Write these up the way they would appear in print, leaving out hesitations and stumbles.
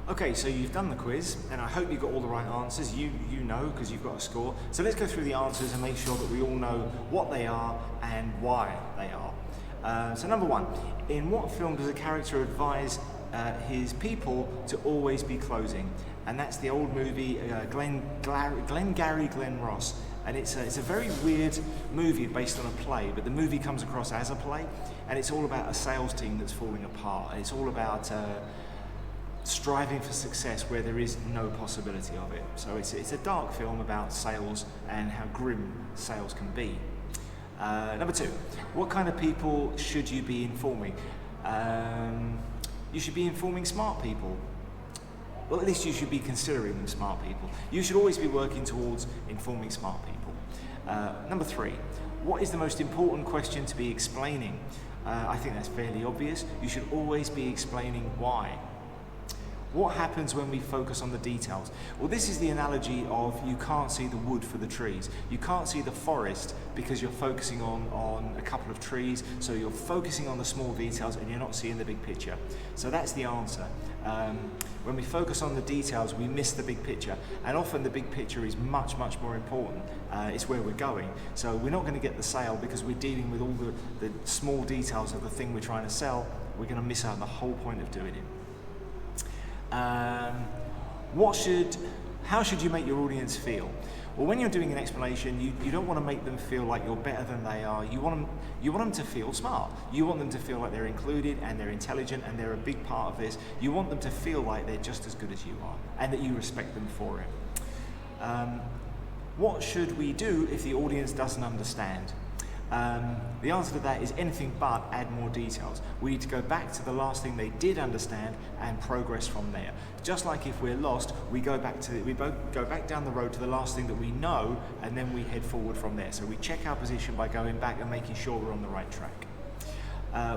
Okay, so you've done the quiz, and I hope you got all the right answers. You know, because you've got a score. So let's go through the answers and make sure that we all know what they are and why they are. So number one, in what film does a character advise his people to always be closing? And that's the old movie Glengarry Glen Ross. And it's a very weird movie based on a play, but the movie comes across as a play, and it's all about a sales team that's falling apart. And it's all about striving for success where there is no possibility of it. So it's a dark film about sales and how grim sales can be. Number two, what kind of people should you be informing? You should be informing smart people. Well, at least you should be considering them smart people. You should always be working towards informing smart people. Number three, what is the most important question to be explaining? I think that's fairly obvious. You should always be explaining why. What happens when we focus on the details? Well, this is the analogy of you can't see the wood for the trees. You can't see the forest because you're focusing on a couple of trees, so you're focusing on the small details and you're not seeing the big picture. So that's the answer. When we focus on the details, we miss the big picture, and often the big picture is much, much more important. It's where we're going. So we're not going to get the sale because we're dealing with all the small details of the thing we're trying to sell. We're going to miss out on the whole point of doing it. How should you make your audience feel? Well, when you're doing an explanation, you don't want to make them feel like you're better than they are. You want them to feel smart. You want them to feel like they're included and they're intelligent and they're a big part of this. You want them to feel like they're just as good as you are and that you respect them for it. What should we do if the audience doesn't understand? The answer to that is anything but add more details. We need to go back to the last thing they did understand and progress from there. Just like if we're lost, we both go back down the road to the last thing that we know, and then we head forward from there. So we check our position by going back and making sure we're on the right track.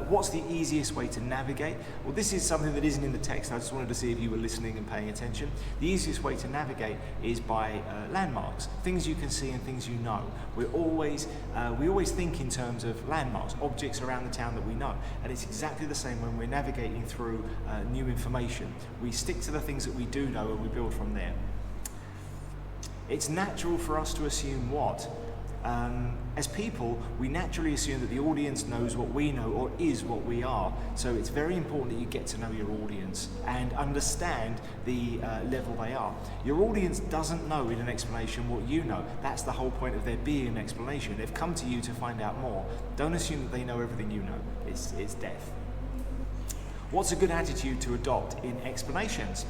What's the easiest way to navigate? Well, this is something that isn't in the text. I just wanted to see if you were listening and paying attention. The easiest way to navigate is by landmarks, things you can see and things you know. We always think in terms of landmarks, objects around the town that we know. And it's exactly the same when we're navigating through new information. We stick to the things that we do know and we build from there. It's natural for us to assume what? As people, we naturally assume that the audience knows what we know or is what we are. So it's very important that you get to know your audience and understand the level they are. Your audience doesn't know in an explanation what you know. That's the whole point of there being an explanation. They've come to you to find out more. Don't assume that they know everything you know. It's death. What's a good attitude to adopt in explanations?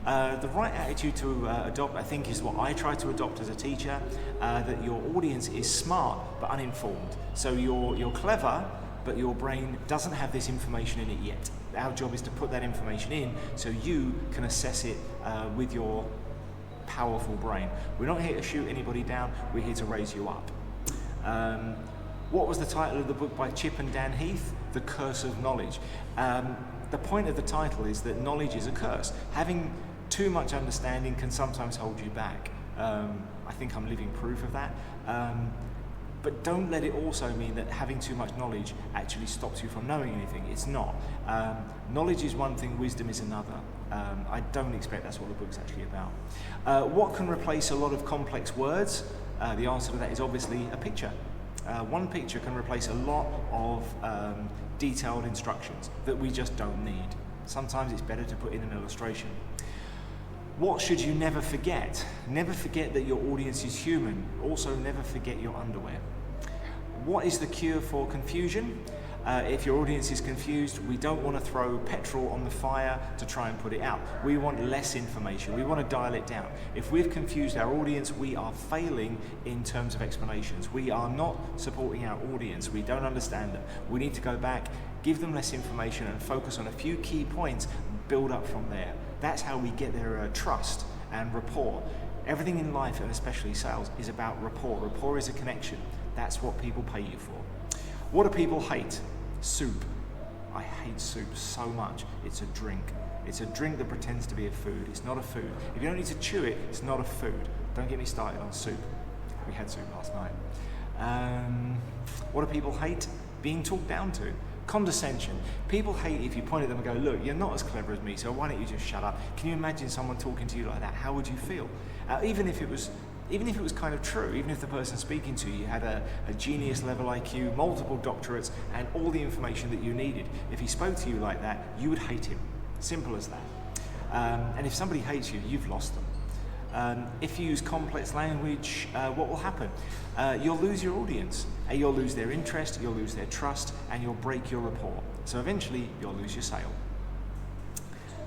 The right attitude to adopt, I think, is what I try to adopt as a teacher, that your audience is smart but uninformed. So you're clever, but your brain doesn't have this information in it yet. Our job is to put that information in so you can assess it with your powerful brain. We're not here to shoot anybody down, we're here to raise you up. What was the title of the book by Chip and Dan Heath? The Curse of Knowledge. The point of the title is that knowledge is a curse. Having too much understanding can sometimes hold you back. I think I'm living proof of that. But don't let it also mean that having too much knowledge actually stops you from knowing anything. It's not. Knowledge is one thing, wisdom is another. I don't expect that's what the book's actually about. What can replace a lot of complex words? The answer to that is obviously a picture. One picture can replace a lot of detailed instructions that we just don't need. Sometimes it's better to put in an illustration. What should you never forget? Never forget that your audience is human. Also, never forget your underwear. What is the cure for confusion? If your audience is confused, we don't want to throw petrol on the fire to try and put it out. We want less information. We want to dial it down. If we've confused our audience, we are failing in terms of explanations. We are not supporting our audience. We don't understand them. We need to go back, give them less information and focus on a few key points, build up from there. That's how we get their trust and rapport. Everything in life, and especially sales, is about rapport. Rapport is a connection. That's what people pay you for. What do people hate? Soup. I hate soup so much. It's a drink. It's a drink that pretends to be a food. It's not a food. If you don't need to chew it, it's not a food. Don't get me started on soup. We had soup last night. What do people hate? Being talked down to. Condescension. People hate if you point at them and go, look, you're not as clever as me, so why don't you just shut up? Can you imagine someone talking to you like that? How would you feel? Even if it was kind of true, even if the person speaking to you had a genius level IQ, multiple doctorates, and all the information that you needed, if he spoke to you like that, you would hate him. Simple as that. And if somebody hates you, you've lost them. If you use complex language, what will happen? You'll lose your audience. You'll lose their interest, you'll lose their trust, and you'll break your rapport. So eventually, you'll lose your sale.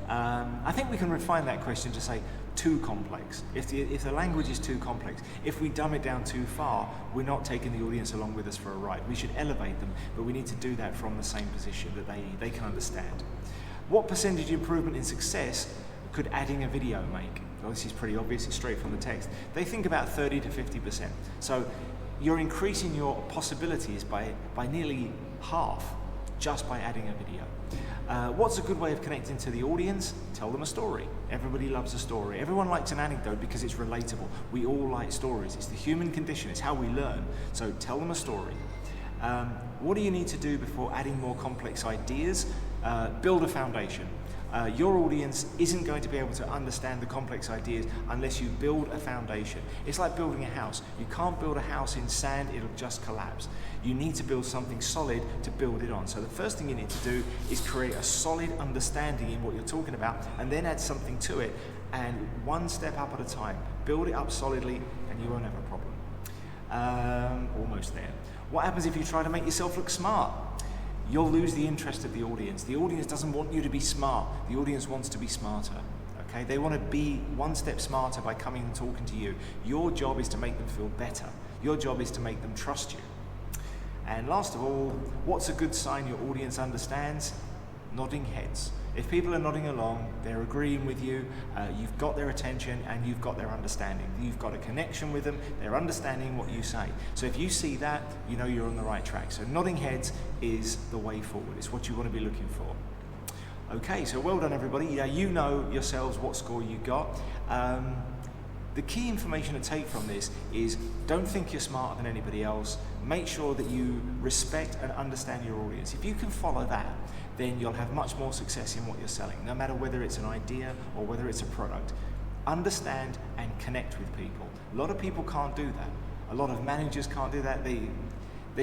I think we can refine that question to say too complex. If the language is too complex, if we dumb it down too far, we're not taking the audience along with us for a ride. We should elevate them, but we need to do that from the same position that they can understand. What percentage improvement in success could adding a video make? Well, this is pretty obvious, it's straight from the text. They think about 30 to 50%. So you're increasing your possibilities by nearly half just by adding a video. What's a good way of connecting to the audience? Tell them a story. Everybody loves a story. Everyone likes an anecdote because it's relatable. We all like stories. It's the human condition. It's how we learn. So tell them a story. What do you need to do before adding more complex ideas? Build a foundation. Your audience isn't going to be able to understand the complex ideas unless you build a foundation. It's like building a house. You can't build a house in sand, it'll just collapse. You need to build something solid to build it on. So the first thing you need to do is create a solid understanding in what you're talking about, and then add something to it, and one step up at a time. Build it up solidly and you won't have a problem. Almost there. What happens if you try to make yourself look smart? You'll lose the interest of the audience. The audience doesn't want you to be smart. The audience wants to be smarter. Okay? They want to be one step smarter by coming and talking to you. Your job is to make them feel better. Your job is to make them trust you. And last of all, what's a good sign your audience understands? Nodding heads. If people are nodding along, they're agreeing with you, you've got their attention and you've got their understanding. You've got a connection with them, they're understanding what you say. So if you see that, you know you're on the right track. So nodding heads is the way forward. It's what you want to be looking for. Okay, so well done everybody. Yeah, you know yourselves what score you got. The key information to take from this is don't think you're smarter than anybody else. Make sure that you respect and understand your audience. If you can follow that, then you'll have much more success in what you're selling, no matter whether it's an idea or whether it's a product. Understand and connect with people. A lot of people can't do that. A lot of managers can't do that. They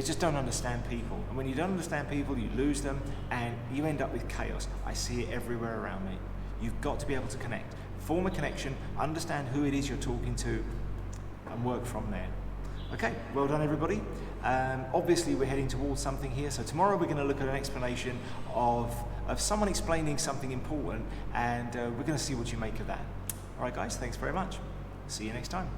just don't understand people. And when you don't understand people, you lose them and you end up with chaos. I see it everywhere around me. You've got to be able to connect. Form a connection, understand who it is you're talking to, and work from there. Okay, well done everybody. Obviously we're heading towards something here, so tomorrow we're going to look at an explanation of someone explaining something important, and we're going to see what you make of that. Alright guys, thanks very much. See you next time.